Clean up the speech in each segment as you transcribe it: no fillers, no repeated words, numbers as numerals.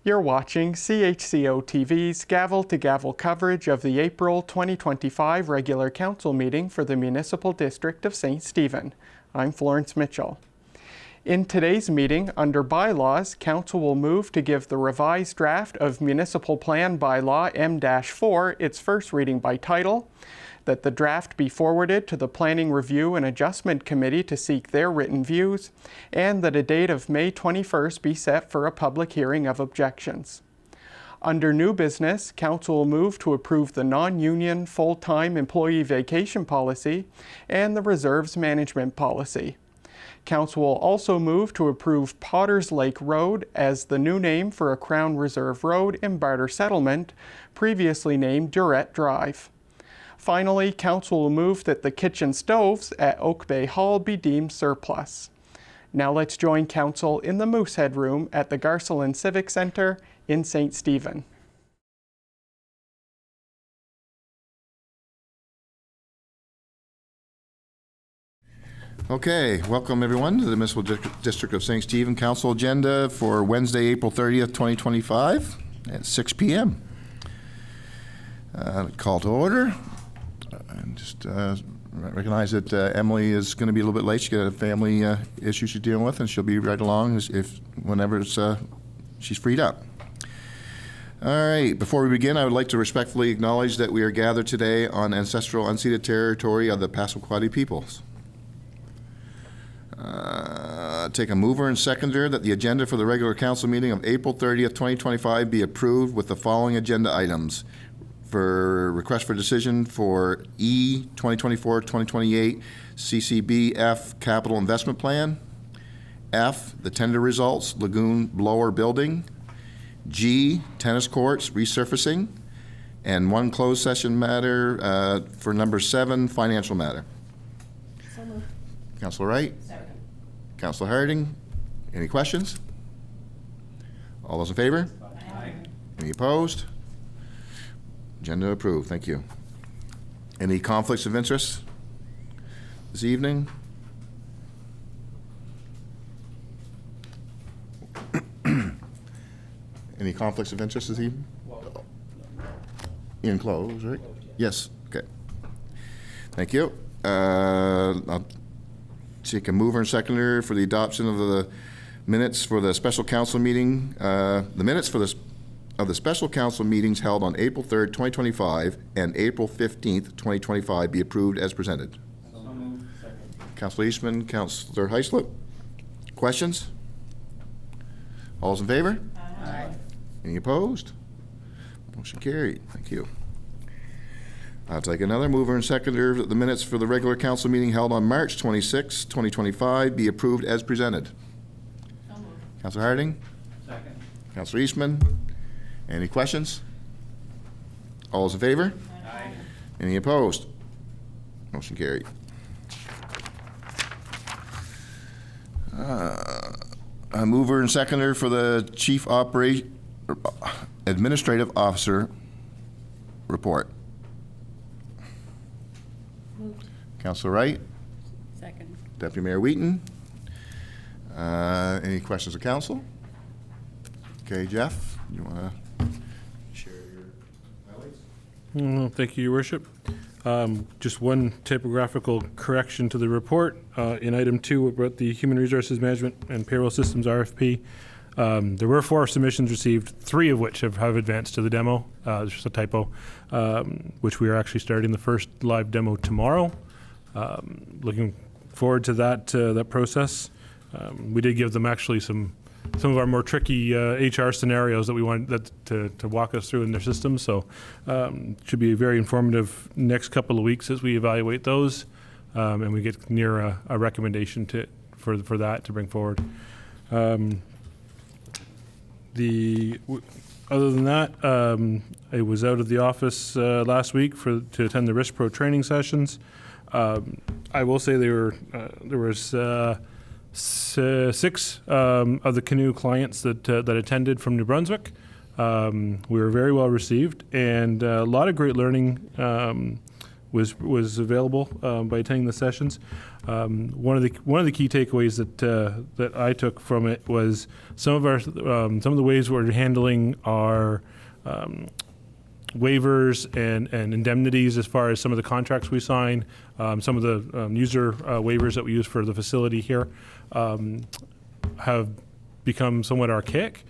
You're watching CHCO-TV's gavel-to-gavel coverage of the April 2025 regular council meeting for the Municipal District of St. Stephen. I'm Florence Mitchell. In today's meeting, under bylaws, council will move to give the revised draft of Municipal Plan Bylaw M-4 its first reading by title, that the draft be forwarded to the Planning Review and Adjustment Committee to seek their written views, and that a date of May 21st be set for a public hearing of objections. Under new business, council will move to approve the non-union full-time employee vacation policy and the reserves management policy. Council will also move to approve Potters Lake Road as the new name for a Crown Reserve Road in Barter Settlement, previously named Durrett Drive. Finally, council will move that the kitchen stoves at Oak Bay Hall be deemed surplus. Now let's join council in the Moosehead Room at the Garceland Civic Center in St. Stephen. Okay, welcome everyone to the Municipal District of St. Stephen Council agenda for Wednesday, April 30th, 2025 at 6 p.m. Call to order. And just recognize that Emily is going to be a little bit late. She's got a family issue she's dealing with, and she'll be right along whenever she's freed up. All right, before we begin, I would like to respectfully acknowledge that we are gathered today on ancestral unceded territory of the Passamaquoddy peoples. Take a mover and seconder that the agenda for the regular council meeting of April 30th, 2025 be approved with the following agenda items. For request for decision for E 2024-2028 CCBF Capital Investment Plan. F, the tender results, Lagoon Blower Building. G, tennis courts resurfacing. And one closed session matter for number 7, financial matter. So moved. Councilor Wright? Second. Councilor Harding? Any questions? All those in favor? Aye. Any opposed? Agenda approved. Thank you. Any conflicts of interest this evening? Any conflicts of interest this evening? In close, right? Yes. Okay. Thank you. I'll take a mover and seconder for the adoption of the minutes for the special council meeting. The minutes for of the special council meetings held on April 3rd, 2025 and April 15th, 2025 be approved as presented. So moved. Second. Councilor Eastman, Councilor Heislip. Questions? All those in favor? Aye. Any opposed? Motion carried. Thank you. I'll take another mover and seconder that the minutes for the regular council meeting held on March 26, 2025 be approved as presented. So moved. Councilor Harding? Second. Councilor Eastman? Any questions? All those in favor? Aye. Any opposed? Motion carried. A mover and seconder for the Chief Administrative Officer report. Moved. Councilor Wright? Second. Deputy Mayor Wheaton? Any questions of council? Okay, Jeff, you want to share your highlights? Thank you, Your Worship. Just one typographical correction to the report. In item 2 about the Human Resources Management and Payroll Systems RFP, there were 4 submissions received, 3 of which have advanced to the demo. There's just a typo, which we are actually starting the first live demo tomorrow. Looking forward to that process. We did give them actually some of our more tricky HR scenarios that we wanted to walk us through in their system. So should be very informative next couple of weeks as we evaluate those and we get near a recommendation for that to bring forward. Other than that, I was out of the office last week to attend the Risk Pro training sessions. I will say there was 6 of the canoe clients that attended from New Brunswick. We were very well received, and a lot of great learning was available by attending the sessions. One of the key takeaways that I took from it was some of the ways we're handling our waivers and indemnities as far as some of the contracts we sign, some of the user waivers that we use for the facility here have become somewhat archaic.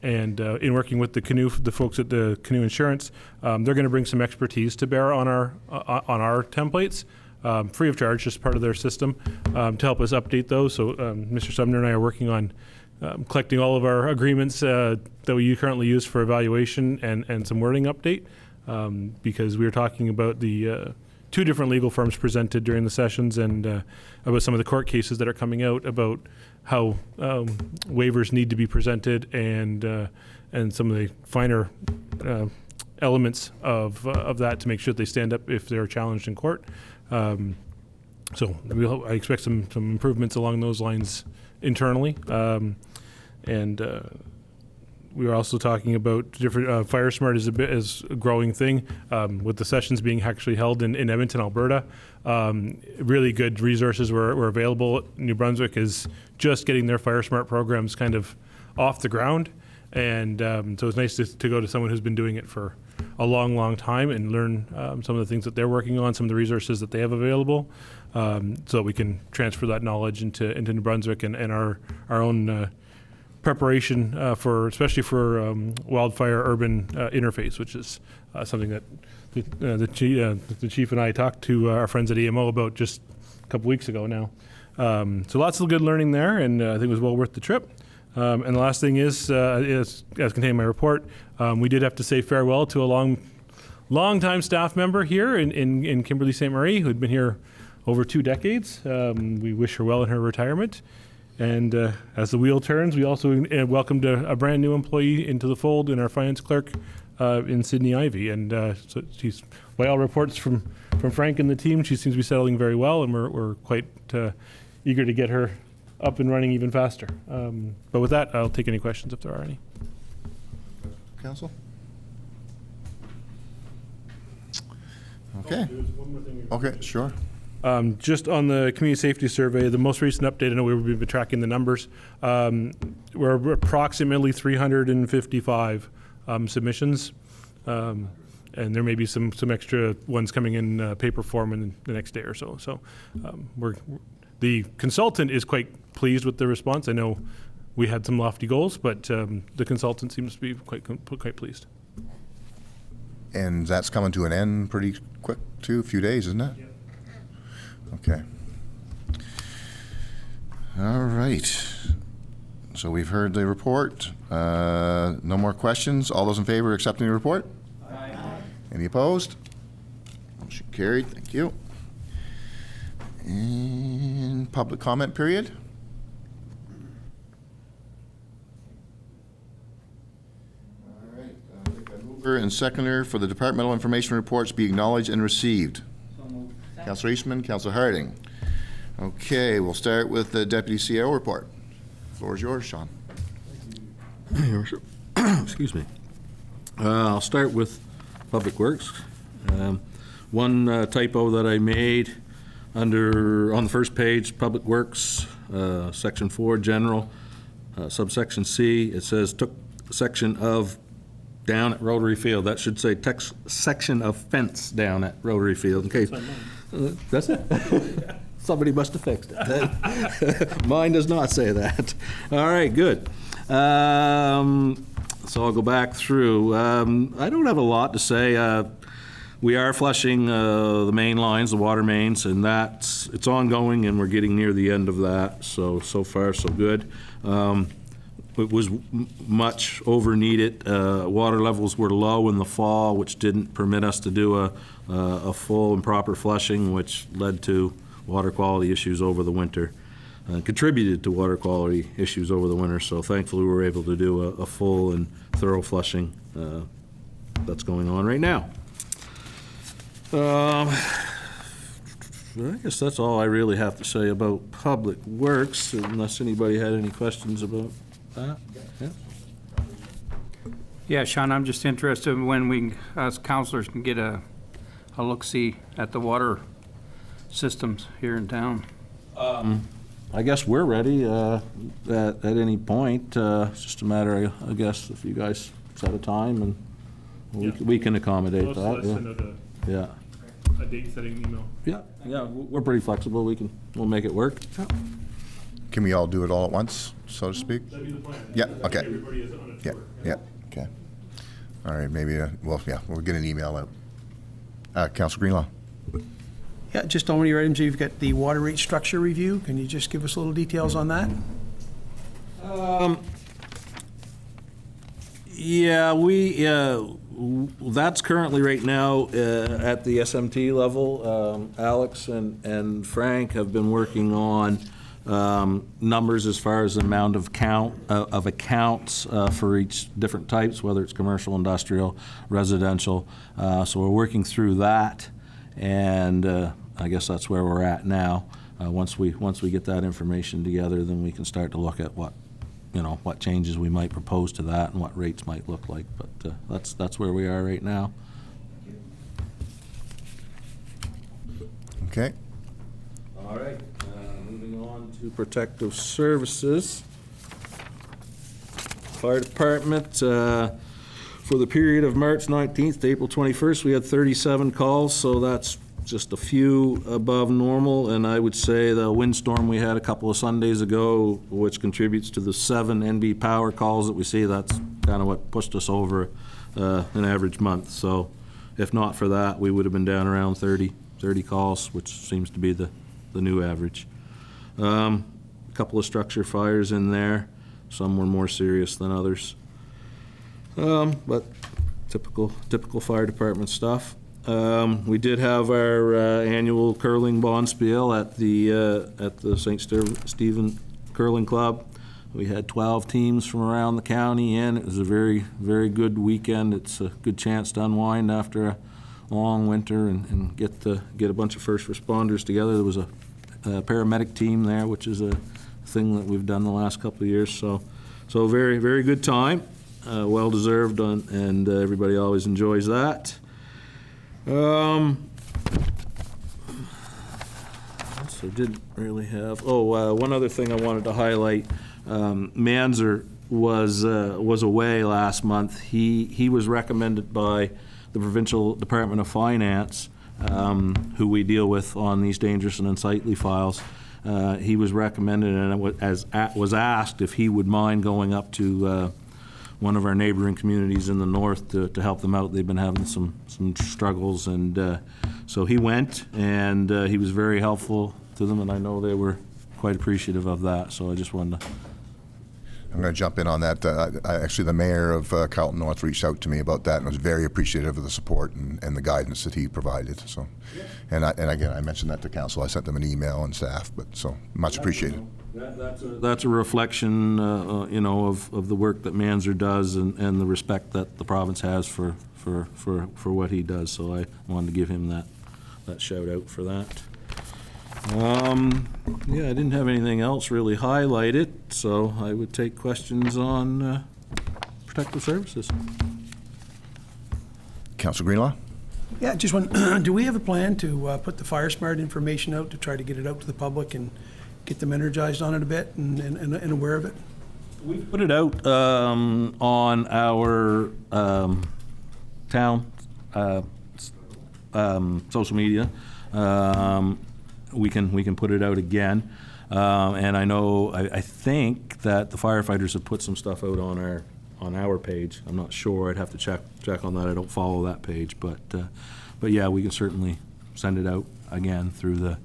And in working with the folks at the Canoe Insurance, they're going to bring some expertise to bear on our templates, free of charge, just part of their system, to help us update those. So Mr. Sumner and I are working on collecting all of our agreements that we currently use for evaluation and some wording update, because we were talking about the two different legal firms presented during the sessions and about some of the court cases that are coming out about how waivers need to be presented and some of the finer elements of that to make sure that they stand up if they're challenged in court. So I expect some improvements along those lines internally. We were also talking about different FireSmart is a growing thing, with the sessions being actually held in Edmonton, Alberta. Really good resources were available. New Brunswick is just getting their FireSmart programs kind of off the ground, and so it's nice to go to someone who's been doing it for a long, long time and learn some of the things that they're working on, some of the resources that they have available, so that we can transfer that knowledge into New Brunswick and our own preparation especially for wildfire urban interface, which is something that the chief and I talked to our friends at EMO about just a couple weeks ago now. So lots of good learning there, and I think it was well worth the trip. And the last thing is as contained in my report, we did have to say farewell to a long-time staff member here in Kimberley St. Marie, who had been here over 2 decades. We wish her well in her retirement. And as the wheel turns, we also welcomed a brand new employee into the fold in our finance clerk in Sydney Ivy. And so she's, by all reports from Frank and the team, she seems to be settling very well, and we're quite eager to get her up and running even faster. But with that, I'll take any questions if there are any. Council? Okay. Okay, sure. Just on the community safety survey, the most recent update, I know we've been tracking the numbers. We're approximately 355 submissions, and there may be some extra ones coming in paper form in the next day or so. So the consultant is quite pleased with the response. I know we had some lofty goals, but the consultant seems to be quite pleased. And that's coming to an end pretty quick, too, a few days, isn't it? Yep. Okay. All right. So we've heard the report. No more questions. All those in favor of accepting the report? Aye. Any opposed? Motion carried. Thank you. And public comment period. All right. I'll take a mover and seconder for the departmental information reports be acknowledged and received. Councillor Eastman, Councillor Harding. Okay, we'll start with the Deputy CEO report. The floor is yours, Sean. Excuse me. I'll start with Public Works. One typo that I made on the first page, Public Works, Section 4, General, subsection C, it says took section of down at Rotary Field. That should say section of fence down at Rotary Field. In case. That's it. Somebody must have fixed it. Mine does not say that. All right, good. So I'll go back through. I don't have a lot to say. We are flushing the main lines, the water mains, and it's ongoing, and we're getting near the end of that. So far, so good. It was much over needed. Water levels were low in the fall, which didn't permit us to do a full and proper flushing, which led to water quality issues over the winter, contributed to water quality issues over the winter. So thankfully we were able to do a full and thorough flushing that's going on right now. I guess that's all I really have to say about Public Works, unless anybody had any questions about that. Yeah. Yeah, Sean, I'm just interested when us councilors can get a a look-see at the water systems here in town. I guess we're ready at any point. It's just a matter, I guess, if you guys set a time and we can accommodate that. Send out Yeah. a date-setting email. Yeah, we're pretty flexible. We'll make it work. Can we all do it all at once, so to speak? That'd be the plan. Yeah, okay. Everybody is on a Yeah, tour. yeah, okay. All right, maybe, we'll get an email out. Councilor Greenlaw? Yeah, just on one of your items, you've got the water rate structure review. Can you just give us a little details on that? Yeah, that's currently right now at the SMT level. Alex and Frank have been working on numbers as far as the amount of accounts for each different types, whether it's commercial, industrial, residential. So we're working through that, and I guess that's where we're at now. Once we get that information together, then we can start to look at what changes we might propose to that and what rates might look like. But that's where we are right now. Okay. All right, moving on to protective services. Fire department, for the period of March 19th to April 21st, we had 37 calls, so that's just a few above normal, and I would say the windstorm we had a couple of Sundays ago, which contributes to the 7 NB power calls that we see, that's kind of what pushed us over an average month. So if not for that, we would have been down around 30 calls, which seems to be the new average. A couple of structure fires in there. Some were more serious than others. But typical fire department stuff. We did have our annual curling bonspiel at the St. Stephen Curling Club. We had 12 teams from around the county in. It was a very, very good weekend. It's a good chance to unwind after a long winter and get a bunch of first responders together. There was a paramedic team there, which is a thing that we've done the last couple of years. So very, very good time. Well deserved, and everybody always enjoys that. So didn't really have. One other thing I wanted to highlight. Manzer was away last month. He was recommended by the Provincial Department of Finance, who we deal with on these dangerous and unsightly files. He was recommended and was asked if he would mind going up to one of our neighboring communities in the north to help them out. They've been having some struggles, and so he went, and he was very helpful to them, and I know they were quite appreciative of that. So I just wanted to. I'm going to jump in on that. Actually, the mayor of Carlton North reached out to me about that and was very appreciative of the support and the guidance that he provided. So, and again, I mentioned that to council. I sent them an email and staff, but so much appreciated. That's a reflection, of the work that Manzer does and the respect that the province has for what he does. So I wanted to give him that shout out for that. I didn't have anything else really highlighted, so I would take questions on protective services. Councilor Greenlaw? Yeah, just one, do we have a plan to put the Fire Smart information out to try to get it out to the public and get them energized on it a bit and aware of it? We put it out on our town social media. We can put it out again, and I think that the firefighters have put some stuff out on our page. I'm not sure. I'd have to check on that. I don't follow that page, but yeah, we can certainly send it out again through the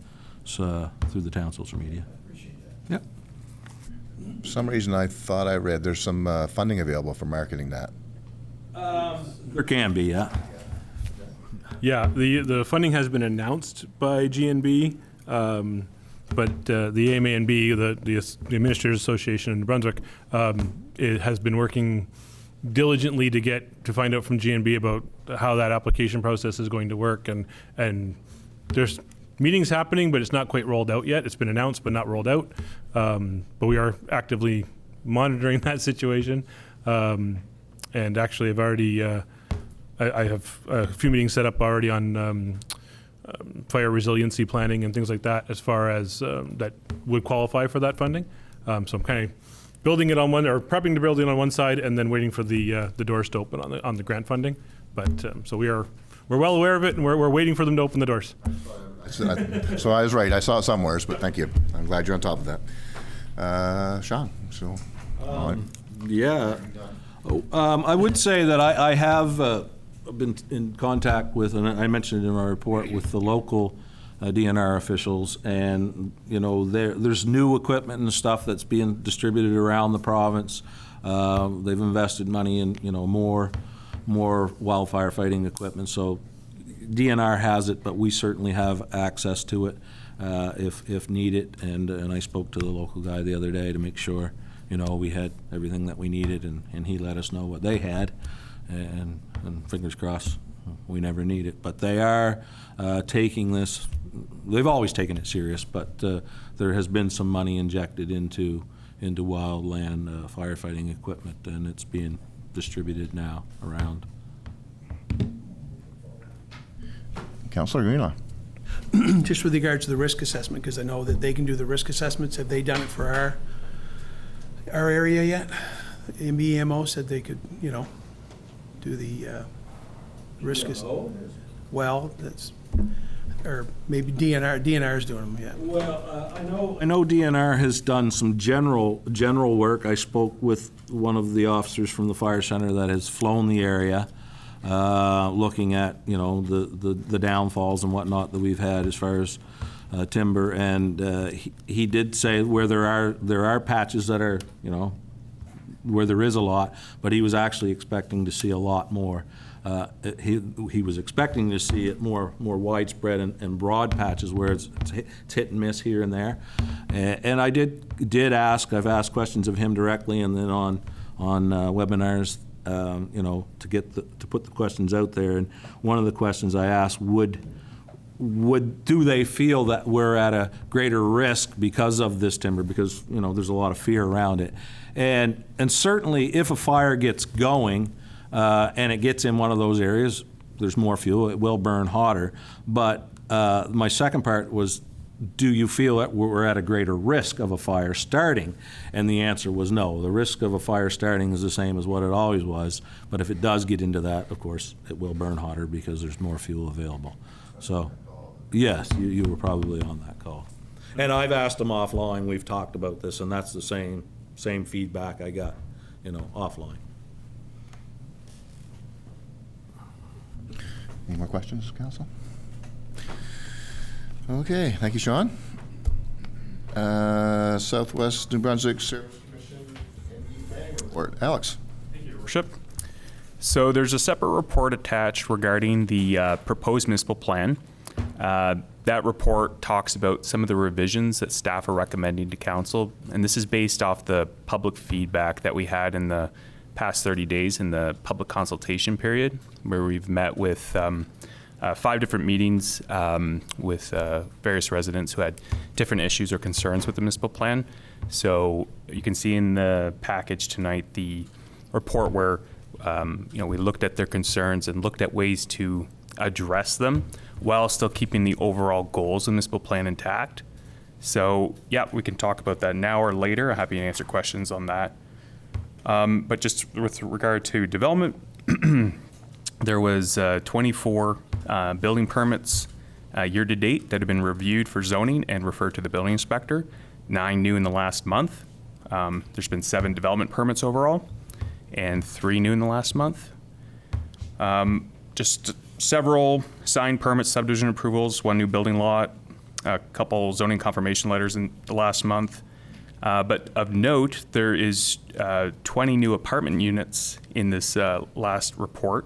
town social media. Yep. For some reason, I thought I read there's some funding available for marketing that. There can be, yeah. Yeah, the funding has been announced by GNB, but the AMA&B, the Administrators Association in New Brunswick, it has been working diligently to find out from GNB about how that application process is going to work, and there's meetings happening, but it's not quite rolled out yet. It's been announced, but not rolled out. But we are actively monitoring that situation, and actually I've already I have a few meetings set up already on fire resiliency planning and things like that, as far as that would qualify for that funding. So I'm kind of building it on one, or prepping to build it on one side, and then waiting for the doors to open on the grant funding. But so we're well aware of it, and we're waiting for them to open the doors. So I was right. I saw it somewheres, but thank you. I'm glad you're on top of that. Sean, so. Yeah. I would say that I have been in contact with, and I mentioned it in my report, with the local DNR officials, and there's new equipment and stuff that's being distributed around the province. They've invested money in more wildfire fighting equipment, so DNR has it, but we certainly have access to it if needed. And I spoke to the local guy the other day to make sure we had everything that we needed, and he let us know what they had, and fingers crossed we never need it. But they are taking this, they've always taken it serious, but there has been some money injected into wildland firefighting equipment, and it's being distributed now around. Councillor Greenlaw. Just with regard to the risk assessment, because I know that they can do the risk assessments. Have they done it for our area yet? MBMO said they could, do the risk assessment. Well, that's, or maybe DNR is doing them, yeah. Well, I know DNR has done some general work. I spoke with one of the officers from the fire center that has flown the area, looking at the downfalls and whatnot that we've had as far as timber, and he did say where there are patches that are where there is a lot, but he was actually expecting to see a lot more. He was expecting to see it more widespread and broad patches where it's hit and miss here and there. And I did ask. I've asked questions of him directly, and then on webinars, to put the questions out there. And one of the questions I asked do they feel that we're at a greater risk because of this timber? Because there's a lot of fear around it, and certainly if a fire gets going and it gets in one of those areas, there's more fuel. It will burn hotter. But my second part was, do you feel that we're at a greater risk of a fire starting? And the answer was no. The risk of a fire starting is the same as what it always was. But if it does get into that, of course, it will burn hotter because there's more fuel available. So. Yes, you were probably on that call. And I've asked them offline, we've talked about this, and that's the same feedback I got, offline. Any more questions, Council? Okay, thank you, Sean. Southwest New Brunswick Service Commission report. Alex. Thank you, Your Worship. So there's a separate report attached regarding the proposed municipal plan. That report talks about some of the revisions that staff are recommending to council, and this is based off the public feedback that we had in the past 30 days in the public consultation period, where we've met with 5 different meetings with various residents who had different issues or concerns with the municipal plan. So you can see in the package tonight the report where we looked at their concerns and looked at ways to address them while still keeping the overall goals of the municipal plan intact. So yeah, we can talk about that now or later. I'm happy to answer questions on that. But just with regard to development, there was 24 building permits year to date that have been reviewed for zoning and referred to the building inspector. 9 new in the last month. There's been 7 development permits overall and 3 new in the last month. Just several signed permits, subdivision approvals, 1 new building lot, a couple zoning confirmation letters in the last month. But of note, there is 20 new apartment units in this last report.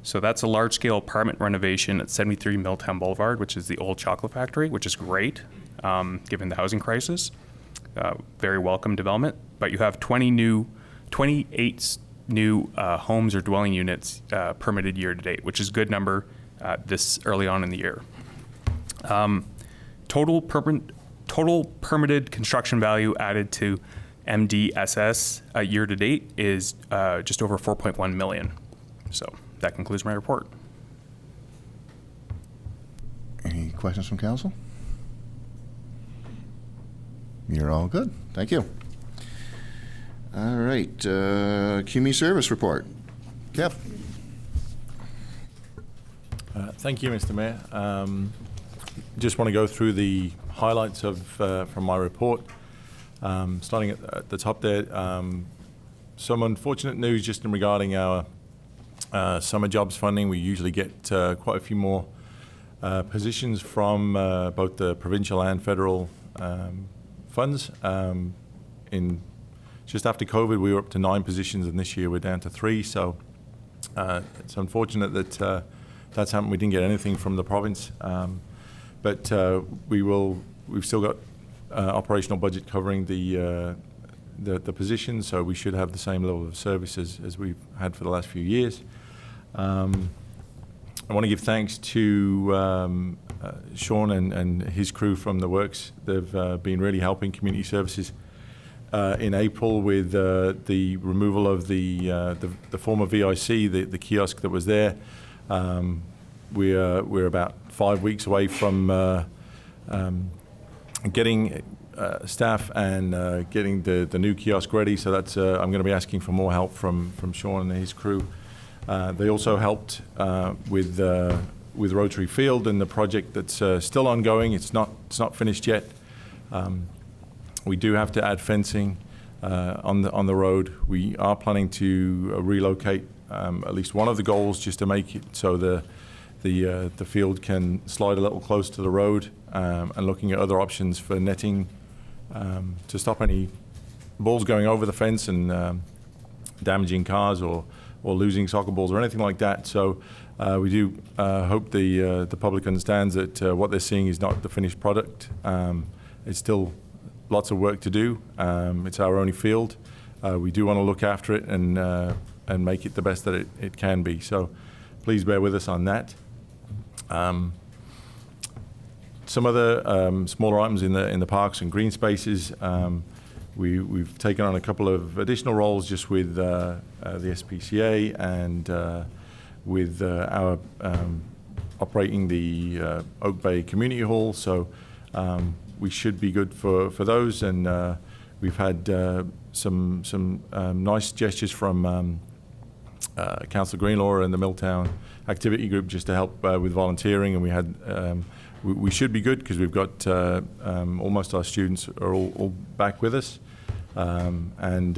So that's a large-scale apartment renovation at 73 Milltown Boulevard, which is the old chocolate factory, which is great, given the housing crisis. Very welcome development. But you have 28 new homes or dwelling units permitted year to date, which is a good number this early on in the year. Total permitted construction value added to MDSS year to date is just over 4.1 million. So that concludes my report. Any questions from council? You're all good. Thank you. All right, community service report. Kev. Thank you, Mr. Mayor. Just want to go through the highlights of from my report. Starting at the top there, some unfortunate news just in regarding our summer jobs funding. We usually get quite a few more positions from both the provincial and federal funds. Just after COVID, we were up to 9 positions, and this year we're down to 3. So it's unfortunate that that's happened. We didn't get anything from the province, but we've still got operational budget covering the positions, so we should have the same level of services as we've had for the last few years. I want to give thanks to Sean and his crew from the Works. They've been really helping community services in April with the removal of the former VIC, the kiosk that was there. We're about 5 weeks away from getting staff and getting the new kiosk ready. So that's I'm going to be asking for more help from Sean and his crew. They also helped with Rotary Field and the project that's still ongoing. It's not finished yet. We do have to add fencing on the road. We are planning to relocate at least one of the goals just to make it so the field can slide a little close to the road, and looking at other options for netting to stop any balls going over the fence and damaging cars or losing soccer balls or anything like that. So we do hope the public understands that what they're seeing is not the finished product. It's still lots of work to do. It's our only field. We do want to look after it and make it the best that it can be. So please bear with us on that. Some other smaller items in the parks and green spaces. We've taken on a couple of additional roles just with the SPCA and with our operating the Oak Bay Community Hall. So we should be good for those. And we've had some nice gestures from Councillor Greenlaw and the Milltown Activity Group just to help with volunteering. And we had we should be good because we've got almost our students are all back with us. And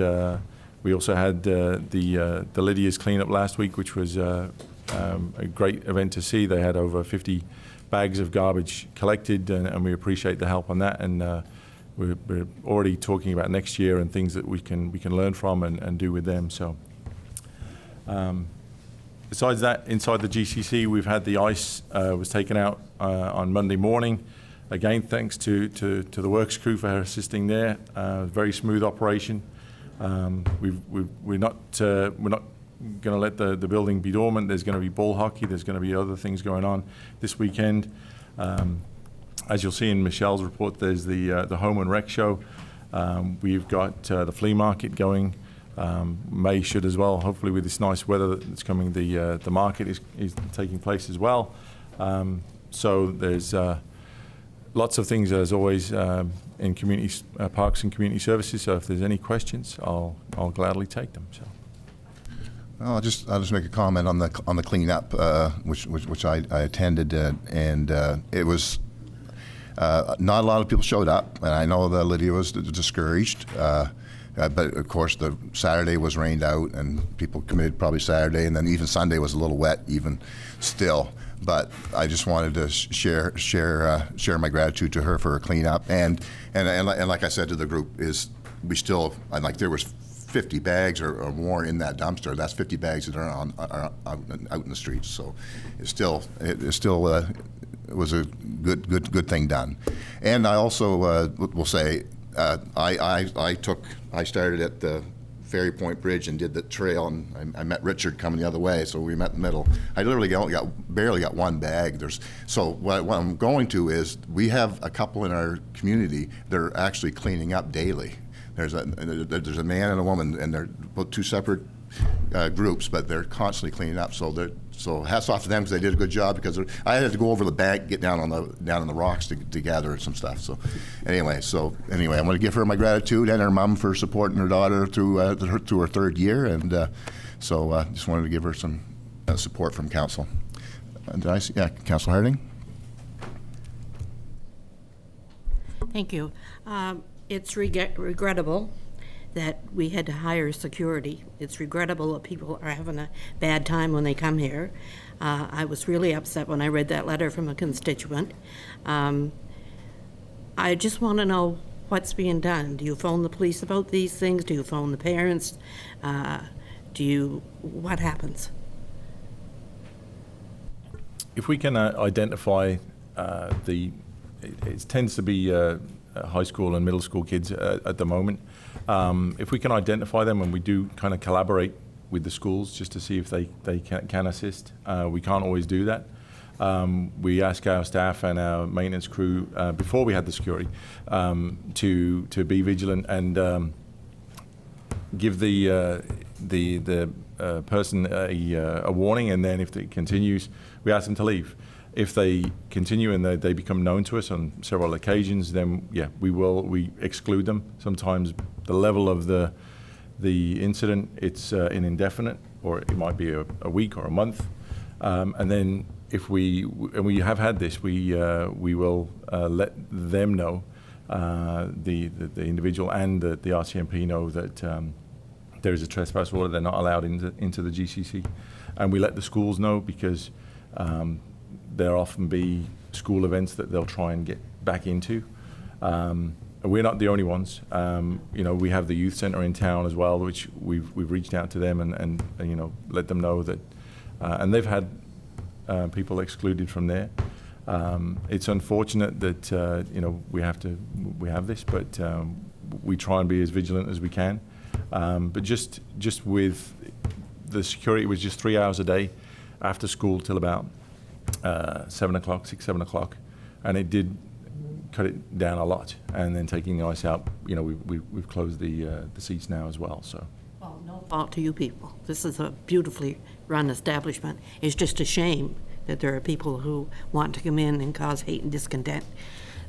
we also had the Lydia's cleanup last week, which was a great event to see. They had over 50 bags of garbage collected, and we appreciate the help on that. And we're already talking about next year and things that we can learn from and do with them. So besides that, inside the GCC, we've had the ice was taken out on Monday morning. Again, thanks to the Works crew for assisting there. Very smooth operation. We're not going to let the building be dormant. There's going to be ball hockey. There's going to be other things going on this weekend. As you'll see in Michelle's report, there's the Home and Rec show. We've got the flea market going. May should as well. Hopefully, with this nice weather that's coming, the market is taking place as well. So there's lots of things, as always, in community parks and community services. So if there's any questions, I'll gladly take them. So. I'll just make a comment on the cleanup, which I attended, and it was not a lot of people showed up, and I know that Lydia was discouraged. But of course, the Saturday was rained out, and people committed probably Saturday, and then even Sunday was a little wet, even still. But I just wanted to share my gratitude to her for her cleanup, and like I said to the group, is we still there was 50 bags or more in that dumpster. That's 50 bags that are out in the streets. So it was a good thing done. And I also will say I started at the Ferry Point Bridge and did the trail, and I met Richard coming the other way, so we met in the middle. I literally barely got one bag. So what I'm going to is we have a couple in our community that are actually cleaning up daily. There's a man and a woman, and they're both two separate groups, but they're constantly cleaning up. So hats off to them because they did a good job. Because I had to go over the bank, get down on the rocks to gather some stuff. So anyway, I want to give her my gratitude and her mom for supporting her daughter through her 3rd year, and just wanted to give her some support from council. Councilor Harding. Thank you. It's regrettable that we had to hire security. It's regrettable that people are having a bad time when they come here. I was really upset when I read that letter from a constituent. I just want to know what's being done. Do you phone the police about these things? Do you phone the parents? What happens? If we can identify it tends to be high school and middle school kids at the moment. If we can identify them, and we do kind of collaborate with the schools just to see if they can assist. We can't always do that. We ask our staff and our maintenance crew before we had the security to be vigilant and give the person a warning, and then if it continues, we ask them to leave. If they continue and they become known to us on several occasions, then we exclude them. Sometimes the level of the incident, it's an indefinite, or it might be a week or a month. And then if we have had this, we will let them know, the individual and the RCMP know that there is a trespass order. They're not allowed into the GCC, and we let the schools know because there'll often be school events that they'll try and get back into. We're not the only ones. We have the youth centre in town as well, which we've reached out to them and let them know that, and they've had people excluded from there. It's unfortunate that we have this, but we try and be as vigilant as we can. But just with the security, it was just 3 hours a day after school till about 7 o'clock, and it did cut it down a lot. And then taking the ice out, we've closed the seats now as well. So, Well, no fault to you people. This is a beautifully run establishment. It's just a shame that there are people who want to come in and cause hate and discontent.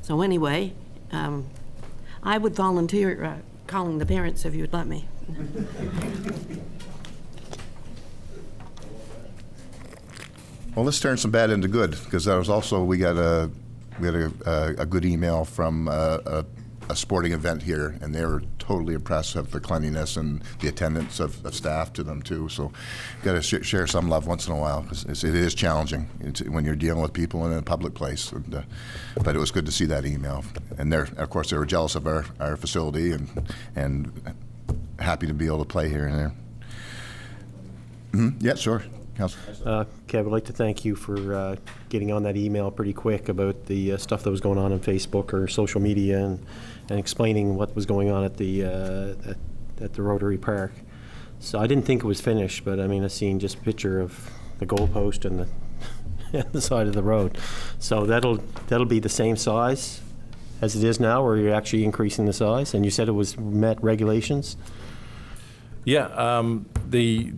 So anyway, I would volunteer calling the parents if you'd let me. Well, let's turn some bad into good, because there was also we had a good email from a sporting event here, and they were totally impressed with the cleanliness and the attendance of staff to them too. So, got to share some love once in a while, because it is challenging when you're dealing with people in a public place. But it was good to see that email, and of course they were jealous of our facility and happy to be able to play here and there. Yeah, sure. Kev, I'd like to thank you for getting on that email pretty quick about the stuff that was going on Facebook or social media and explaining what was going on at the Rotary Park. So I didn't think it was finished, but I seen just a picture of the goalpost and the side of the road. So that'll be the same size as it is now, or you're actually increasing the size? And you said it was met regulations? Yeah, the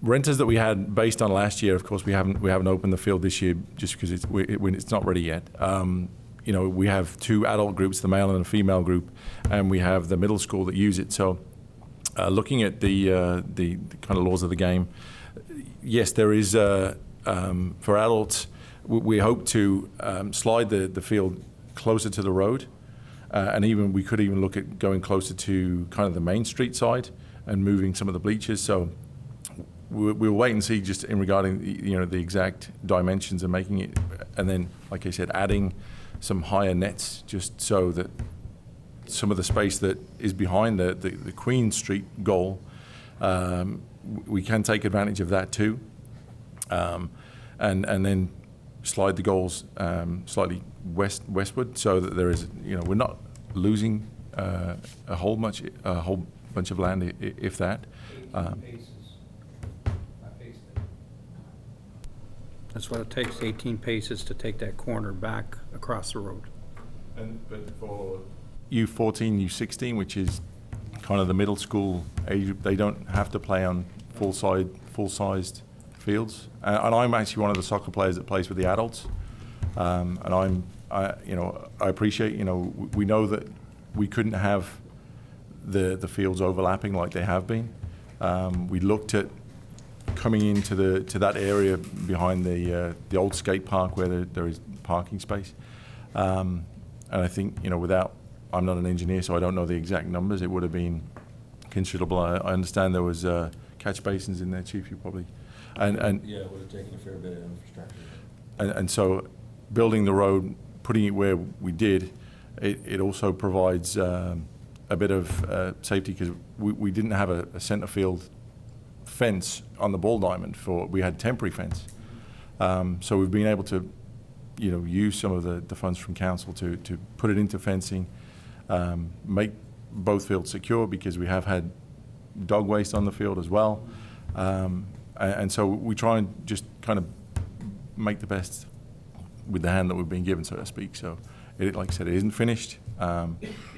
renters that we had based on last year, of course, we haven't opened the field this year just because it's not ready yet. We have two adult groups, the male and the female group, and we have the middle school that use it. So, looking at the kind of laws of the game, yes, there is for adults. We hope to slide the field closer to the road, and we could even look at going closer to kind of the Main Street side and moving some of the bleachers. So we'll wait and see just in regarding the exact dimensions and making it, and then, like I said, adding some higher nets just so that some of the space that is behind the Queen Street goal, we can take advantage of that too, and then slide the goals slightly westward so that there is, we're not losing a whole bunch of land, if that. That's what it takes, 18 paces to take that corner back across the road. But for U14, U16, which is kind of the middle school age. They don't have to play on full-sized fields. And I'm actually one of the soccer players that plays with the adults. And I appreciate, we know that we couldn't have the fields overlapping like they have been. We looked at coming into that area behind the old skate park where there is parking space. And I think, I'm not an engineer, so I don't know the exact numbers. It would have been considerable. I understand there was catch basins in there, Chief, you probably. And Yeah, it would have taken a fair bit of infrastructure. and so building the road, putting it where we did, it also provides a bit of safety because we didn't have a center field fence on the ball diamond. We had temporary fence. So we've been able to, use some of the funds from council to put it into fencing, make both fields secure because we have had dog waste on the field as well. And so we try and just kind of make the best with the hand that we've been given, so to speak. So, like I said, it isn't finished.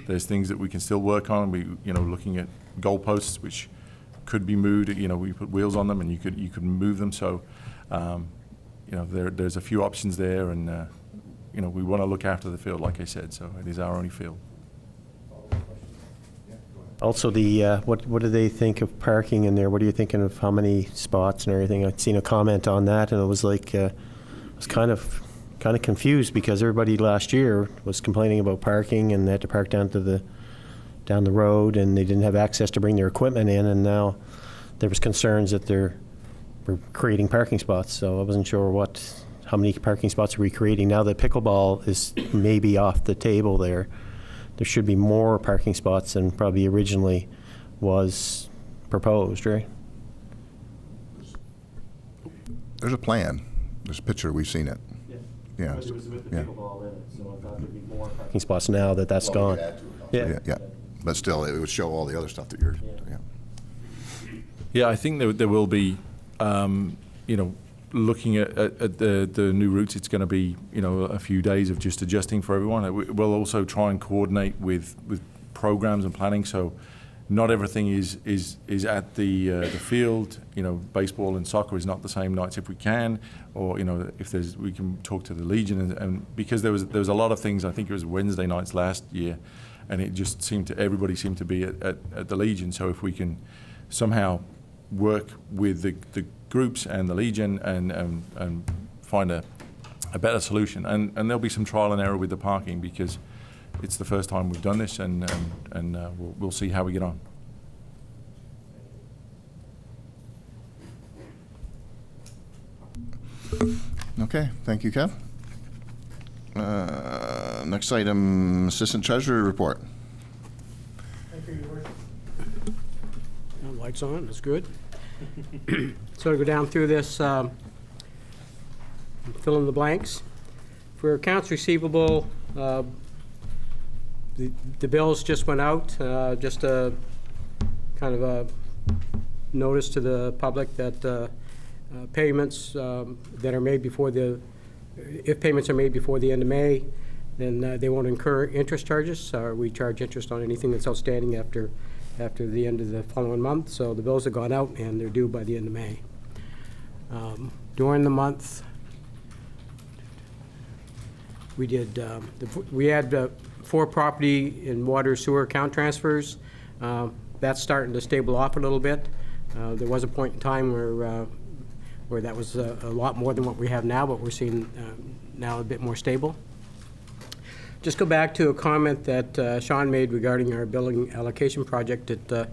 There's things that we can still work on. We, looking at goalposts, which could be moved. We put wheels on them, and you could move them. So, there's a few options there, and we want to look after the field, like I said. So it is our only field. Also, what do they think of parking in there? What are you thinking of how many spots and everything? I'd seen a comment on that, and it was like, I was kind of confused because everybody last year was complaining about parking and they had to park down the road and they didn't have access to bring their equipment in, and now there was concerns that we're creating parking spots. So I wasn't sure how many parking spots are we creating now that pickleball is maybe off the table there. There should be more parking spots than probably originally was proposed, right? There's a plan. There's a picture. We've seen it. Yeah. It was with the Yeah. pickleball in it, so I thought there'd be more parking spots now that that's gone. Yeah. But still, it would show all the other stuff that you're, yeah. Yeah, I think there will be, looking at the new routes, it's going to be, a few days of just adjusting for everyone. We'll also try and coordinate with programs and planning. So not everything is at the field. Baseball and soccer is not the same nights if we can, or if we can talk to the Legion, and because there was a lot of things. I think it was Wednesday nights last year, and it just everybody seemed to be at the Legion. So if we can somehow work with the groups and the Legion and find a better solution, and there'll be some trial and error with the parking because it's the first time we've done this, and we'll see how we get on. Okay, thank you, Kev. Next item, Assistant Treasurer report. Thank you, Your Worship. Lights on, that's good. So to go down through this, fill in the blanks. For accounts receivable, the bills just went out, just a kind of a notice to the public that payments that are made if payments are made before the end of May, then they won't incur interest charges. We charge interest on anything that's outstanding after the end of the following month. So the bills have gone out and they're due by the end of May. During the month, we had 4 property and water sewer account transfers. That's starting to stable off a little bit. There was a point in time where that was a lot more than what we have now, but we're seeing now a bit more stable. Just go back to a comment that Sean made regarding our building allocation project that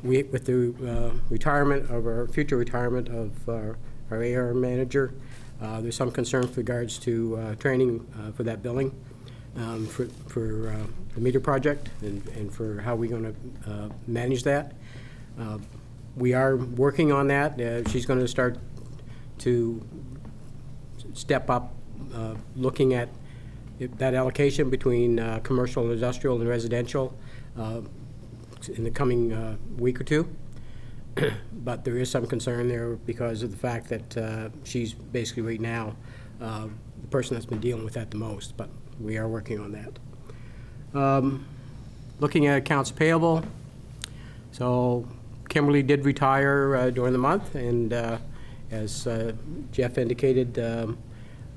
with the retirement of our future retirement of our AR manager, there's some concern with regards to training for that building for the meter project and for how we're going to manage that. We are working on that. She's going to start to step up looking at that allocation between commercial, industrial, and residential in the coming week or two. But there is some concern there because of the fact that she's basically right now the person that's been dealing with that the most, but we are working on that. Looking at accounts payable, so Kimberly did retire during the month, and as Jeff indicated,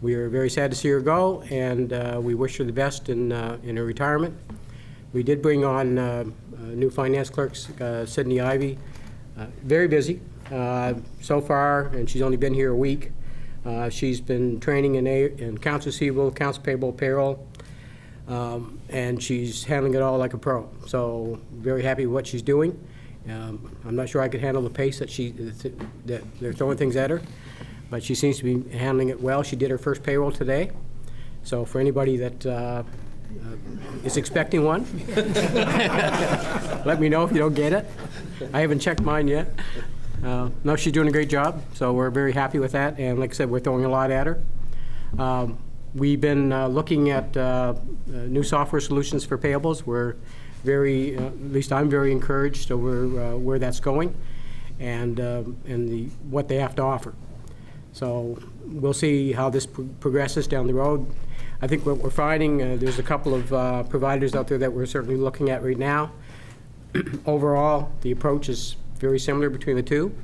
we are very sad to see her go, and we wish her the best in her retirement. We did bring on new finance clerks, Sydney Ivy, very busy so far, and she's only been here a week. She's been training in accounts receivable, accounts payable, payroll, and she's handling it all like a pro. So very happy with what she's doing. I'm not sure I could handle the pace that they're throwing things at her, but she seems to be handling it well. She did her first payroll today. So for anybody that is expecting one, let me know if you don't get it. I haven't checked mine yet. No, she's doing a great job, so we're very happy with that. And like I said, we're throwing a lot at her. We've been looking at new software solutions for payables. We're very, at least I'm very encouraged over where that's going and what they have to offer. So we'll see how this progresses down the road. I think what we're finding, there's a couple of providers out there that we're certainly looking at right now. Overall, the approach is very similar between the two.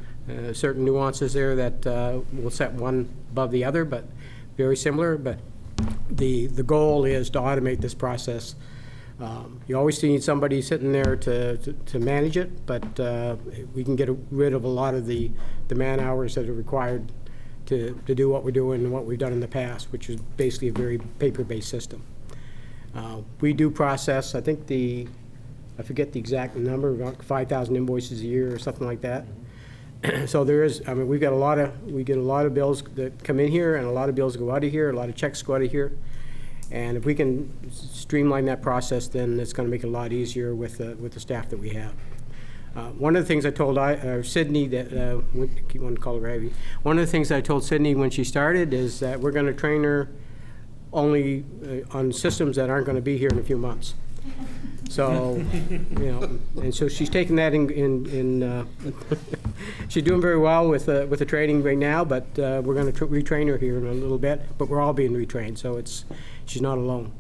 Certain nuances there that will set one above the other, but very similar. But the goal is to automate this process. You always need somebody sitting there to manage it, but we can get rid of a lot of the man hours that are required to do what we're doing and what we've done in the past, which is basically a very paper-based system. We do process, I think I forget the exact number, about 5,000 invoices a year or something like that. So there is, I mean, we get a lot of bills that come in here and a lot of bills go out of here, a lot of checks go out of here. And if we can streamline that process, then it's going to make it a lot easier with the staff that we have. One of the things I told Sydney, that keep wanting to call her Ivy. One of the things I told Sydney when she started is that we're going to train her only on systems that aren't going to be here in a few months. So, you know, and so she's taking that she's doing very well with the training right now, but we're going to retrain her here in a little bit, but we're all being retrained, so she's not alone.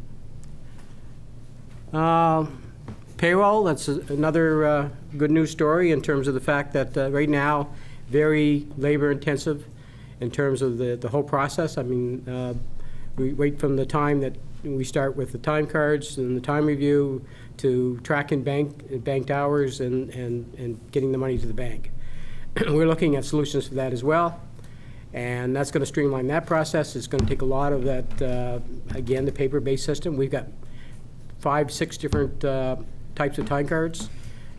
Payroll, that's another good news story in terms of the fact that right now, very labor intensive in terms of the whole process. I mean, we wait from the time that we start with the time cards and the time review to tracking banked hours and getting the money to the bank. We're looking at solutions for that as well, and that's going to streamline that process. It's going to take a lot of that, again, the paper-based system. We've got 5-6 different types of time cards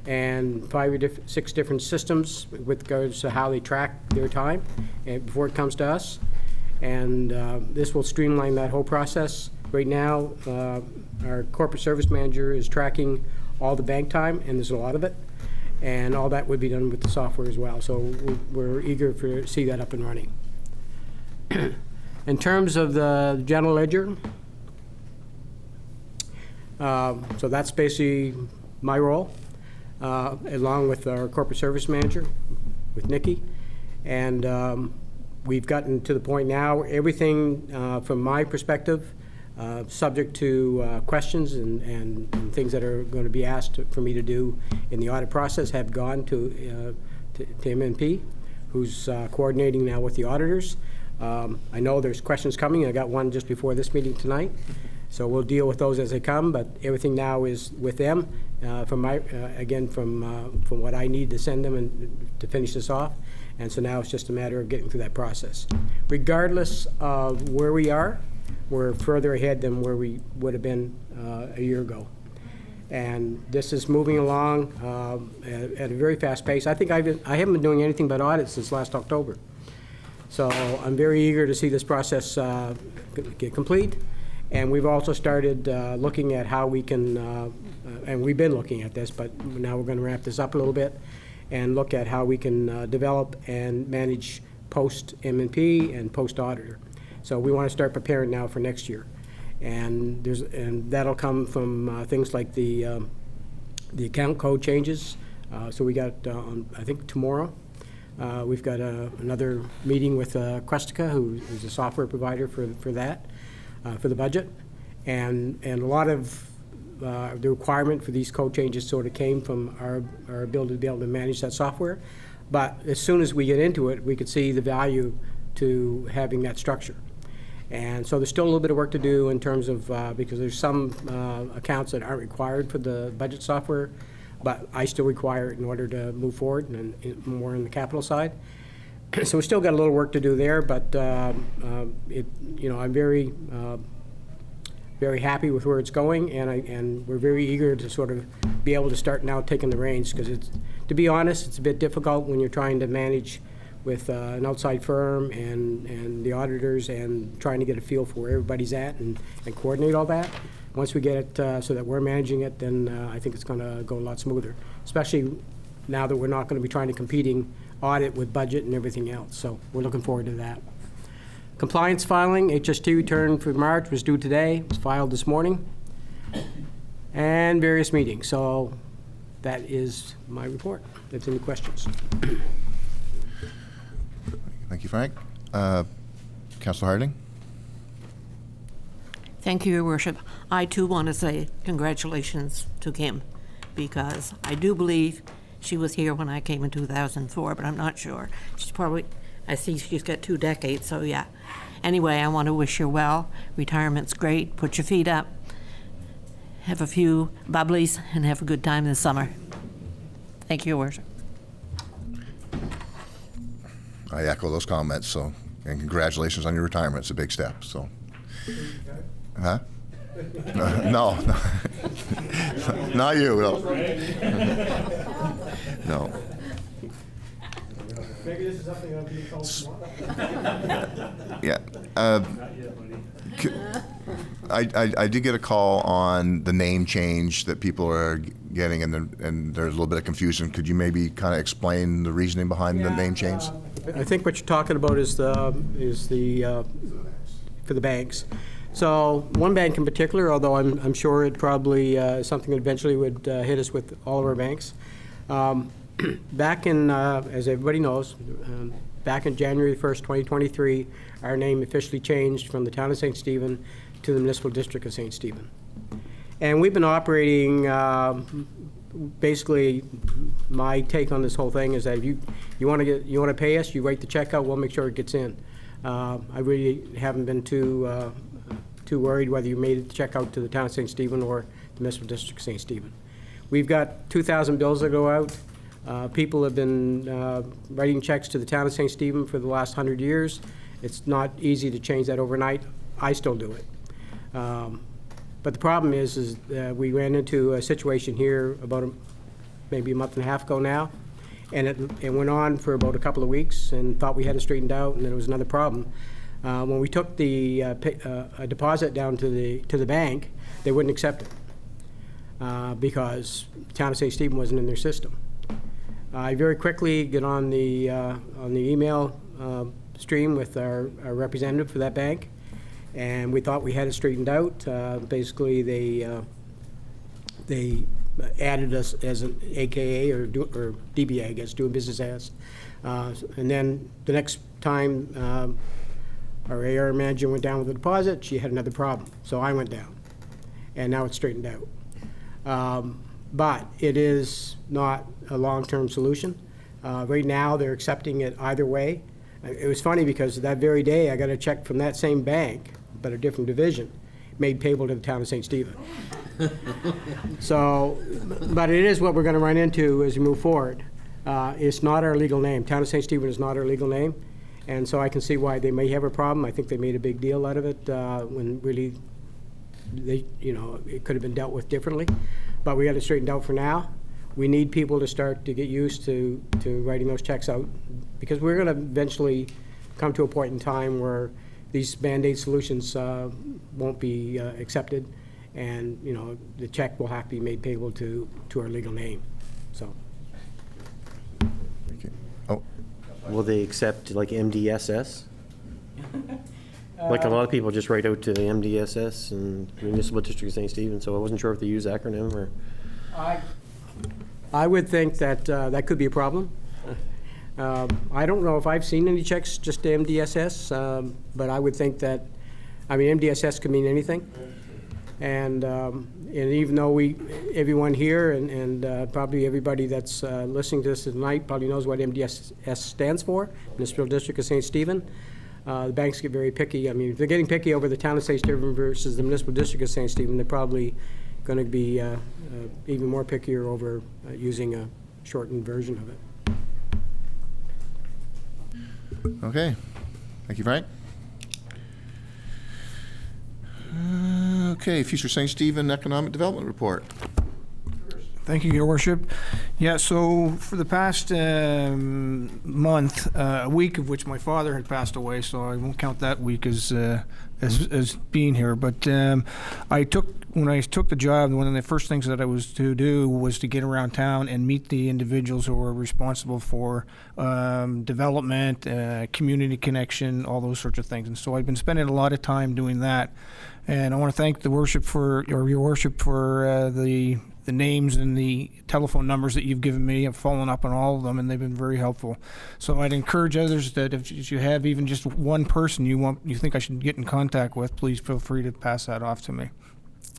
and 5-6 different systems with regards to how they track their time before it comes to us. And this will streamline that whole process. Right now, our corporate service manager is tracking all the bank time, and there's a lot of it, and all that would be done with the software as well. So we're eager to see that up and running. In terms of the general ledger, so that's basically my role, along with our corporate service manager, with Nikki, and we've gotten to the point now, everything from my perspective, subject to questions and things that are going to be asked for me to do in the audit process, have gone to MNP, who's coordinating now with the auditors. I know there's questions coming. I got one just before this meeting tonight, so we'll deal with those as they come. But everything now is with them. From what I need to send them and to finish this off, and so now it's just a matter of getting through that process. Regardless of where we are, we're further ahead than where we would have been a year ago. And this is moving along at a very fast pace. I think I haven't been doing anything but audits since last October. So I'm very eager to see this process get complete. And we've also started looking at how we can, and we've been looking at this, but now we're going to wrap this up a little bit and look at how we can develop and manage post-M&P and post-auditor. So we want to start preparing now for next year, and that'll come from things like the account code changes. So we got I think tomorrow we've got another meeting with Questica, who's a software provider for that for the budget, and a lot of the requirement for these code changes sort of came from our ability to be able to manage that software. But as soon as we get into it, we could see the value to having that structure. And so there's still a little bit of work to do in terms of, because there's some accounts that aren't required for the budget software, but I still require it in order to move forward and more on the capital side. So we still got a little work to do there, but I'm very happy with where it's going, and we're very eager to sort of be able to start now taking the reins, because to be honest, it's a bit difficult when you're trying to manage with an outside firm and the auditors and trying to get a feel for where everybody's at and coordinate all that. Once we get it so that we're managing it, then I think it's going to go a lot smoother, especially now that we're not going to be trying to competing audit with budget and everything else. So we're looking forward to that. Compliance filing, HST return for March was due today. It was filed this morning. And various meetings. So that is my report. If there's any questions. Thank you, Frank. Councillor Harding? Thank you, Your Worship. I too want to say congratulations to Kim, because I do believe she was here when I came in 2004, but I'm not sure. She's probably, I see she's got 2 decades, so yeah. Anyway, I want to wish her well. Retirement's great. Put your feet up. Have a few bubblies and have a good time this summer. Thank you, Your Worship. I echo those comments, and congratulations on your retirement. It's a big step, so. Huh? No. Not you, no. No. Maybe this is something I'll be told tomorrow. Yeah. I did get a call on the name change that people are getting, and there's a little bit of confusion. Could you maybe kind of explain the reasoning behind the name change? I think what you're talking about is the for the banks. So one bank in particular, although I'm sure it probably is something that eventually would hit us with all of our banks. Back in, as everybody knows, back in January 1st, 2023, our name officially changed from the Town of St. Stephen to the Municipal District of St. Stephen. And we've been operating, basically, my take on this whole thing is that if you want to pay us, you write the check out, we'll make sure it gets in. I really haven't been too worried whether you made the check out to the Town of St. Stephen or the Municipal District of St. Stephen. We've got 2,000 bills that go out. People have been writing checks to the Town of St. Stephen for the last 100 years. It's not easy to change that overnight. I still do it. But the problem is we ran into a situation here about maybe a month and a half ago now, and it went on for about a couple of weeks and thought we had it straightened out, and then there was another problem. When we took the deposit down to the bank, they wouldn't accept it because the Town of St. Stephen wasn't in their system. I very quickly get on the email stream with our representative for that bank, and we thought we had it straightened out. Basically, they added us as an AKA or DBA, I guess, doing business as. And then the next time our AR manager went down with the deposit, she had another problem. So I went down, and now it's straightened out. But it is not a long-term solution. Right now, they're accepting it either way. It was funny because that very day, I got a check from that same bank, but a different division, made payable to the Town of St. Stephen. So, but it is what we're going to run into as we move forward. It's not our legal name. Town of St. Stephen is not our legal name. And so I can see why they may have a problem. I think they made a big deal out of it when really, it could have been dealt with differently. But we got it straightened out for now. We need people to start to get used to writing those checks out, because we're going to eventually come to a point in time where these Band-Aid solutions won't be accepted, and the check will have to be made payable to our legal name. So. Thank you. Oh, Will they accept like MDSS? Like a lot of people just write out to the MDSS and Municipal District of St. Stephen, so I wasn't sure if they use acronym or. I would think that that could be a problem. I don't know if I've seen any checks just to MDSS, but I would think that, MDSS could mean anything. And even though everyone here and probably everybody that's listening to this tonight probably knows what MDS stands for, Municipal District of St. Stephen, the banks get very picky. I mean, if they're getting picky over the town of St. Stephen versus the Municipal District of St. Stephen, they're probably going to be even more pickier over using a shortened version of it. Okay. Thank you, Frank. Okay, Future St. Stephen Economic Development Report. Thank you, Your Worship. Yeah, so for the past month, a week of which my father had passed away, so I won't count that week as being here. But when I took the job, one of the first things that I was to do was to get around town and meet the individuals who were responsible for development, community connection, all those sorts of things. And so I've been spending a lot of time doing that. And I want to thank Your Worship for the names and the telephone numbers that you've given me. I've followed up on all of them, and they've been very helpful. So I'd encourage others that if you have even just one person you think I should get in contact with, please feel free to pass that off to me.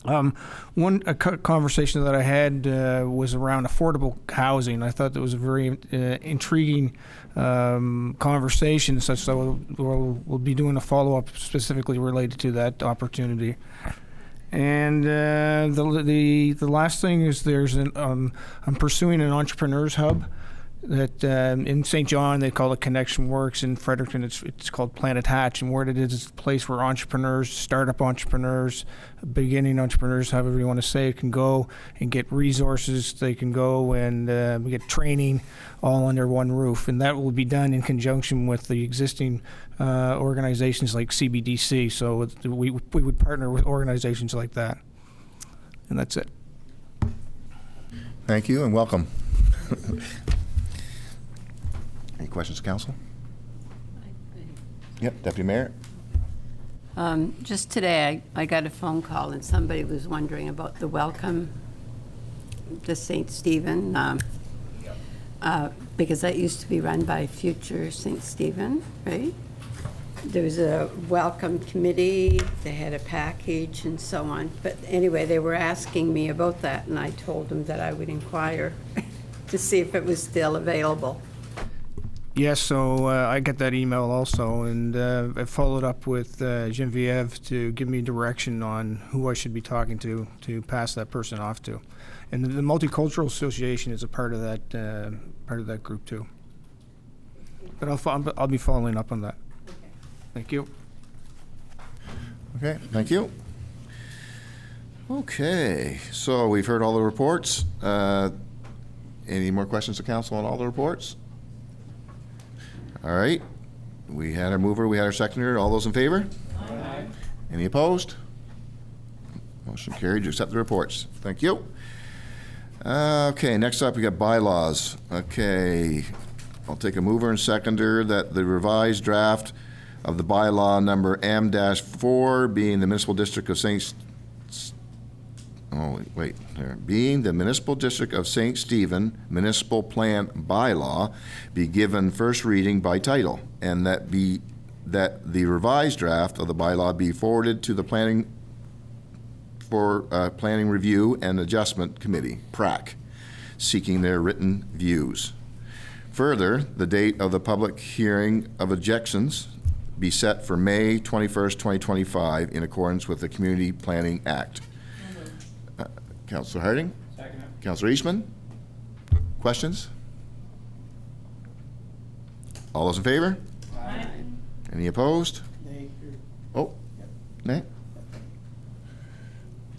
One conversation that I had was around affordable housing. I thought that was a very intriguing conversation, such that we'll be doing a follow-up specifically related to that opportunity. And the last thing is I'm pursuing an entrepreneurs hub that in St. John they call it Connection Works. In Fredericton it's called Planet Hatch, and what it is a place where entrepreneurs, startup entrepreneurs, beginning entrepreneurs, however you want to say it, can go and get resources. They can go and get training all under one roof, and that will be done in conjunction with the existing organizations like CBDC. So we would partner with organizations like that, and that's it. Thank you and welcome. Any questions, Council? Yep, Deputy Mayor. Just today, I got a phone call, and somebody was wondering about the welcome to St. Stephen, because that used to be run by Future St. Stephen, right? There was a welcome committee, they had a package and so on. But anyway, they were asking me about that, and I told them that I would inquire to see if it was still available. Yes, so I got that email also, and I followed up with Genevieve to give me direction on who I should be talking to pass that person off to. And the Multicultural Association is a part of that group too. But I'll be following up on that. Okay. Thank you. Okay, thank you. Okay, so we've heard all the reports. Any more questions to Council on all the reports? All right, we had our mover, we had our seconder. All those in favor? Aye. Any opposed? Motion carried to accept the reports. Thank you. Okay, next up we got bylaws. Okay, I'll take a mover and seconder that the revised draft of the bylaw number M-4 being the Municipal District of being the Municipal District of St. Stephen Municipal Plan Bylaw be given first reading by title, and that the revised draft of the bylaw be forwarded to the Planning Review and Adjustment Committee, PRAC, seeking their written views. Further, the date of the public hearing of objections be set for May 21st, 2025 in accordance with the Community Planning Act. Councillor Harding? Second. Councillor Eastman? Questions? All those in favor? Aye. Any opposed? Nay. Oh, nay?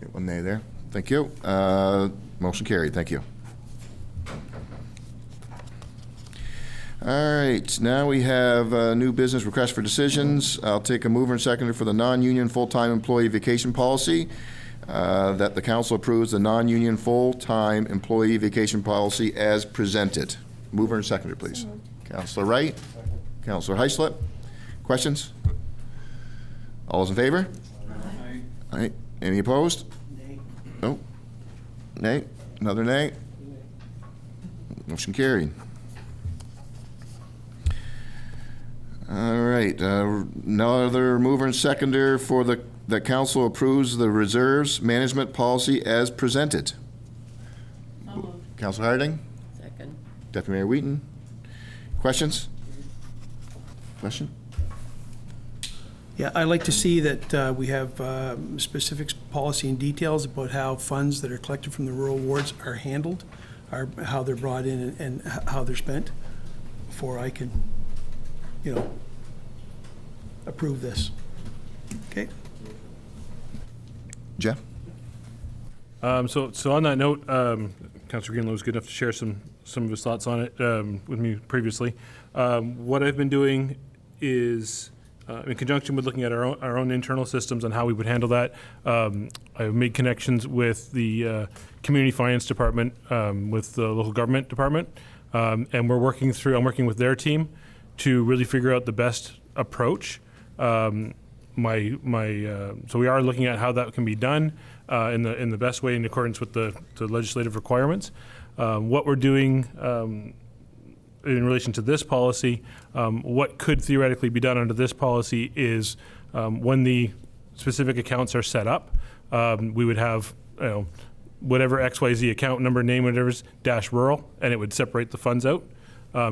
Get one nay there. Thank you. Motion carried. Thank you. All right, now we have new business request for decisions. I'll take a mover and seconder for the non-union full-time employee vacation policy. That the council approves the non-union full-time employee vacation policy as presented. Mover and seconder, please. Councillor Wright. Councillor Heislip. Questions? All those in favor? Aye. All right. Any opposed? Nay. No. Nay. Another nay. Motion carried. All right. No other mover and seconder for the that council approves the reserves management policy as presented. Councilor Harding? Second. Deputy Mayor Wheaton? Questions? Question? Yeah, I'd like to see that we have specific policy and details about how funds that are collected from the rural wards are handled, how they're brought in and how they're spent, before I can, approve this. Okay? Jeff? So on that note, Councillor Greenlow was good enough to share some of his thoughts on it with me previously. What I've been doing is, in conjunction with looking at our own internal systems and how we would handle that, I've made connections with the community finance department, with the local government department, and I'm working with their team to really figure out the best approach. So we are looking at how that can be done in the best way in accordance with the legislative requirements. What we're doing in relation to this policy, what could theoretically be done under this policy is when the specific accounts are set up, we would have whatever XYZ account number, name, whatever's -rural, and it would separate the funds out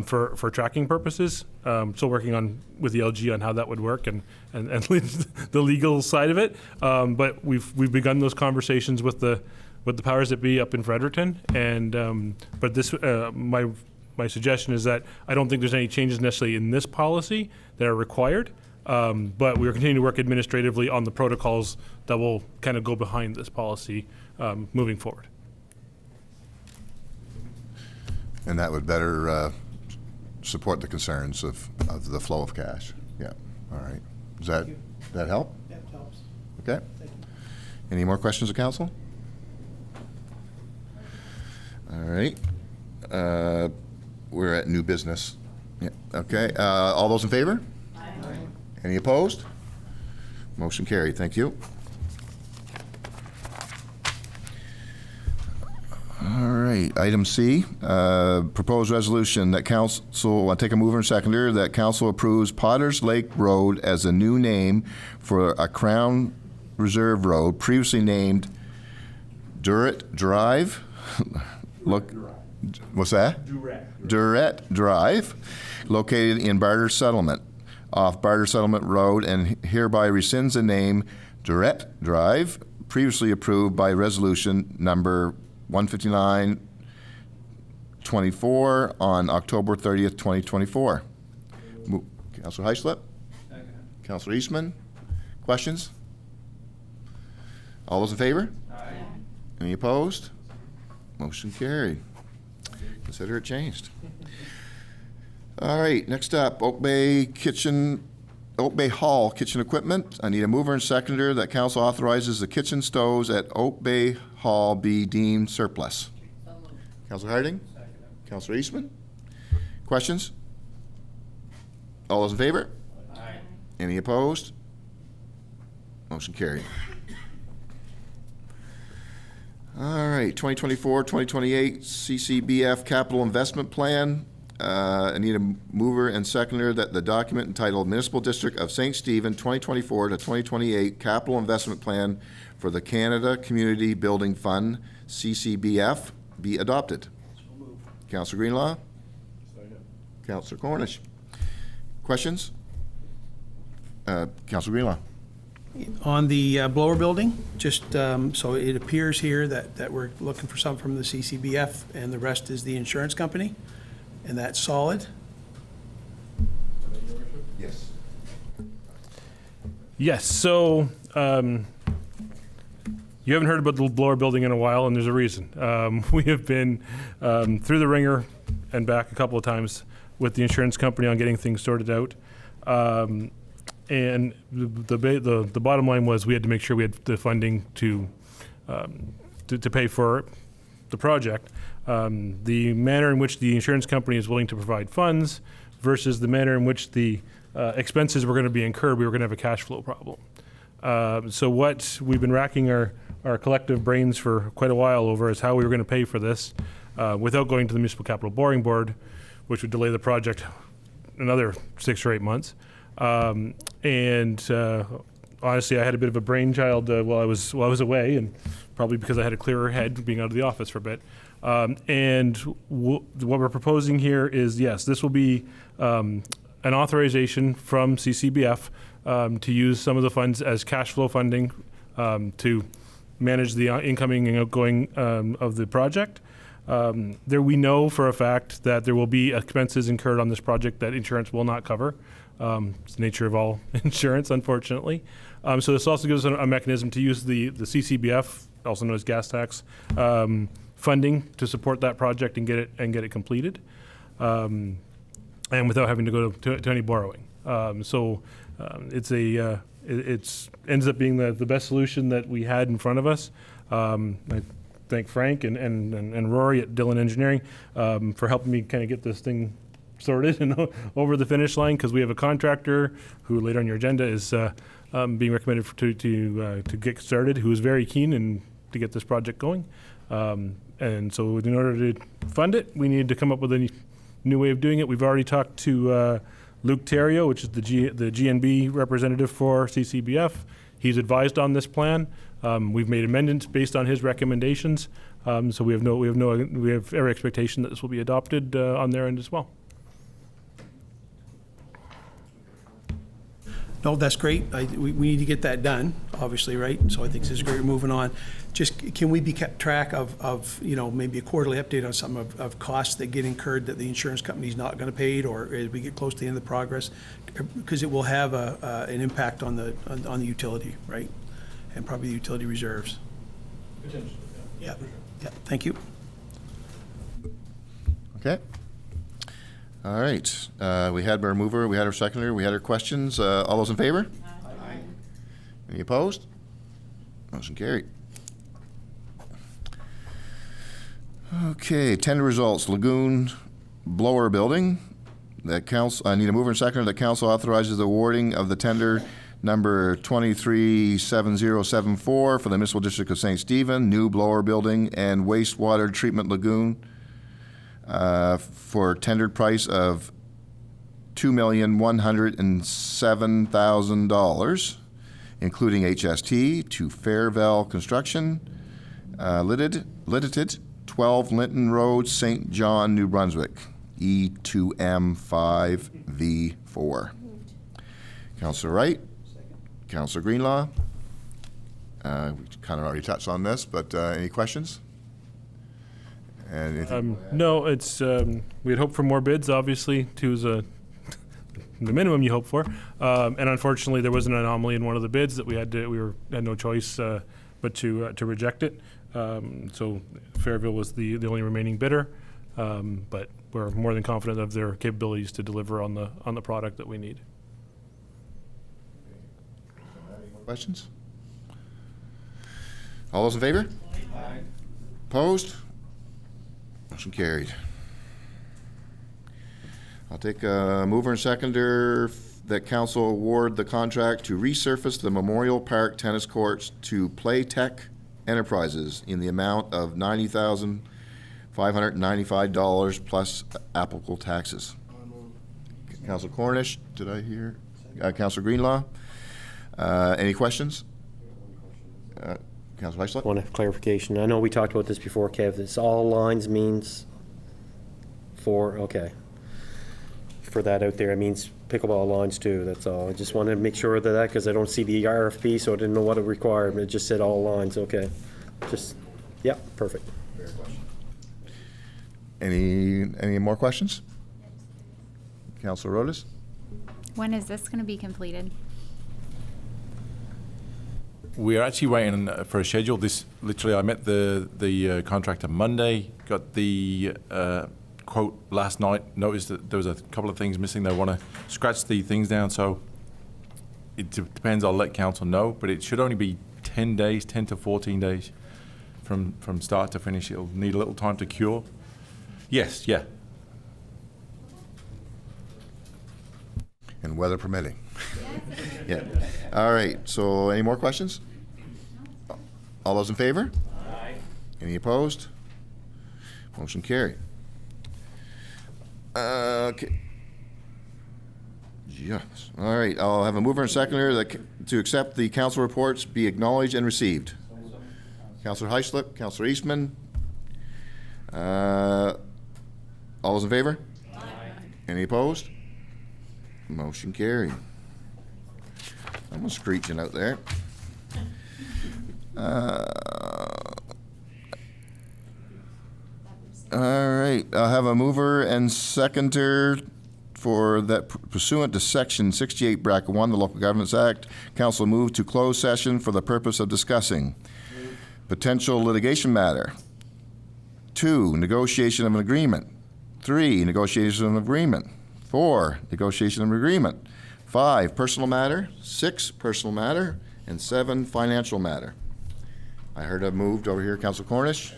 for tracking purposes. Still working with the LG on how that would work and the legal side of it. But we've begun those conversations with the powers that be up in Fredericton, and but this my suggestion is that I don't think there's any changes necessarily in this policy that are required, but we're continuing to work administratively on the protocols that will kind of go behind this policy moving forward. And that would better support the concerns of the flow of cash. Yeah, all right. Does that help? That helps. Okay. Thank you. Any more questions of council? All right. We're at new business. Yeah. Okay. All those in favor? Aye. Any opposed? Motion carried. Thank you. All right. Item C, proposed resolution that council, I'll take a mover and seconder, that council approves Potters Lake Road as a new name for a Crown Reserve Road previously named Durrett Drive. Look, what's that? Durrett Drive, located in Barter Settlement, off Barter Settlement Road, and hereby rescinds the name Durrett Drive, previously approved by resolution number 159-24 on October 30th, 2024. Councilor Heislip? Councilor Eastman? Questions? All those in favor? Aye. Any opposed? Motion carried. Consider it changed. All right, next up, Oak Bay Hall kitchen equipment. I need a mover and seconder that council authorizes the kitchen stoves at Oak Bay Hall be deemed surplus. Councilor Harding? Councilor Eastman? Questions? All those in favor? Aye. Any opposed? Motion carried. All right, 2024-2028 CCBF Capital Investment Plan. I need a mover and seconder that the document entitled Municipal District of St. Stephen 2024 to 2028 Capital Investment Plan for the Canada Community Building Fund, CCBF, be adopted. Councilor Greenlaw? Councilor Cornish? Questions? Councilor Greenlaw? On the blower building, just so it appears here that we're looking for some from the CCBF, and the rest is the insurance company, and that's solid. Yes. Yes, so you haven't heard about the blower building in a while, and there's a reason. We have been through the ringer and back a couple of times with the insurance company on getting things sorted out. And the bottom line was we had to make sure we had the funding to pay for the project. The manner in which the insurance company is willing to provide funds versus the manner in which the expenses were going to be incurred, we were going to have a cash flow problem. So what we've been racking our collective brains for quite a while over is how we were going to pay for this without going to the Municipal Capital Borrowing Board, which would delay the project another 6 or 8 months. honestly, I had a bit of a brainchild while I was away, and probably because I had a clearer head being out of the office for a bit. And what we're proposing here is, yes, this will be an authorization from CCBF to use some of the funds as cash flow funding to manage the incoming and outgoing of the project. There, we know for a fact that there will be expenses incurred on this project that insurance will not cover. It's the nature of all insurance, unfortunately. So this also gives us a mechanism to use the CCBF, also known as gas tax, funding to support that project and get it completed, and without having to go to any borrowing. It's ends up being the best solution that we had in front of us. I thank Frank and Rory at Dillon Engineering for helping me kind of get this thing sorted and over the finish line, because we have a contractor who later on your agenda is being recommended to get started, who is very keen and to get this project going. And so in order to fund it, we need to come up with a new way of doing it. We've already talked to Luke Terrio, which is the GNB representative for CCBF. He's advised on this plan. We've made amendments based on his recommendations. So we have every expectation that this will be adopted on their end as well. No, that's great. We need to get that done, obviously, right? So I think this is great. We're moving on. Just, can we be kept track of maybe a quarterly update on some of costs that get incurred that the insurance company's not going to pay, or as we get close to the end of the progress? Because it will have an impact on the utility, right? And probably the utility reserves. Potentially, yeah. Yeah, thank you. Okay. All right. We had our mover, we had our seconder, we had our questions. All those in favor? Aye. Any opposed? Motion carried. Okay, tender results. Lagoon Blower Building. I need a mover and seconder that council authorizes the awarding of the tender number 237074 for the Municipal District of St. Stephen, new blower building and wastewater treatment lagoon for tendered price of $2,107,000, including HST, to Fairvale Construction, Limited, 12 Linton Road, St. John, New Brunswick, E2M5V4. Councillor Wright. Councillor Greenlaw. We kind of already touched on this, but any questions? No, it's we had hoped for more bids. Obviously, two is the minimum you hope for, and unfortunately, there was an anomaly in one of the bids that we had no choice but to reject it. So Fairville was the only remaining bidder, but we're more than confident of their capabilities to deliver on the product that we need. Any more questions? All those in favor? Aye. Opposed? Motion carried. I'll take a mover and seconder that council award the contract to resurface the Memorial Park tennis courts to Playtech Enterprises in the amount of $90,595 plus applicable taxes. Councillor Cornish, did I hear? Councillor Greenlaw. Any questions? Councillor Heislip? Want a clarification? I know we talked about this before, Kev. This all lines means okay. For that out there, it means pickleball lines too, that's all. I just wanted to make sure of that because I don't see the RFP, so I didn't know what it required. It just said all lines, okay. Yeah, perfect. Any more questions? Councillor Rodas? When is this going to be completed? We're actually waiting for a schedule. Literally, I met the contractor Monday, got the quote last night, noticed that there was a couple of things missing. They want to scratch the things down, so it depends. I'll let council know, but it should only be 10 days, 10 to 14 days from start to finish. It'll need a little time to cure. Yes, yeah. And weather permitting. Yeah. All right, so any more questions? All those in favor? Aye. Any opposed? Motion carried. Okay. Yes. All right, I'll have a mover and seconder to accept the council reports be acknowledged and received. Councillor Heislip, Councillor Eastman. All those in favor? Aye. Any opposed? Motion carried. I'm screeching out there. All right, I'll have a mover and seconder for that pursuant to Section 68, Bracket 1, the Local Governments Act. Council move to close session for the purpose of discussing potential litigation matter. 2, negotiation of an agreement. 3, negotiation of an agreement. 4, negotiation of an agreement. 5, personal matter. 6, personal matter. And 7, financial matter. I heard I've moved over here, Councilor Cornish.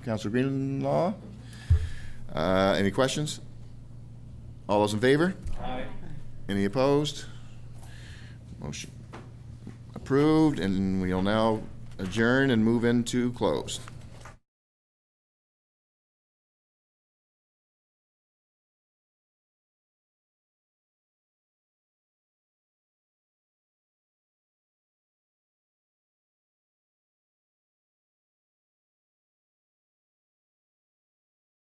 Councilor Greenlaw. Any questions? All those in favor? Aye. Any opposed? Motion approved, and we'll now adjourn and move into closed.